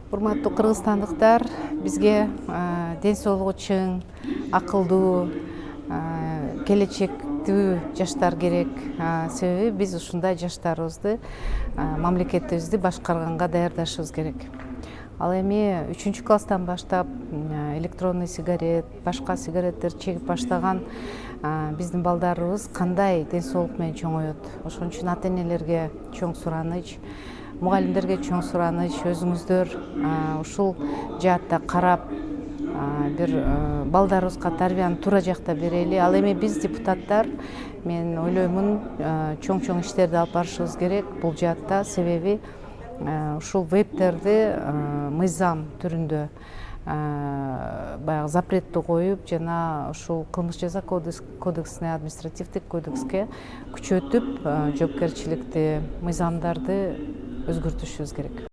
Урматтуу кыргызстандыктар, бизге ден соолугу чың, акылдуу, келечектүү жаштар керек. Себеби биз ушундай жаштарыбызды, мамлекетибизди башкарганга даярдашыбыз керек. Ал эми 3-класстан баштап электронный сигарет, башка сигареттер чегип баштаган биздин балдарыбыз кандай ден соолук менен чоңоет? Ошон үчүн ата-энелерге чоң сураныч, мугалимдерге чоң сураныч, өзүңүздөр ушул жаатта карап, бир балдарыбызга тарбияны туура жакта берели. Ал эми биз депутаттар, мен ойлоймун, чоң иштерди алып барышыбыз керек бул жаатта. Себеби ушул вебтерди мыйзам түрүндө баягы запретти коюп, жана ушул кылмыш жаза кодексине, административдик кодекске күчөтүп, жоопкерчиликти, мыйзамдарды өзгөртүшүбүз керек.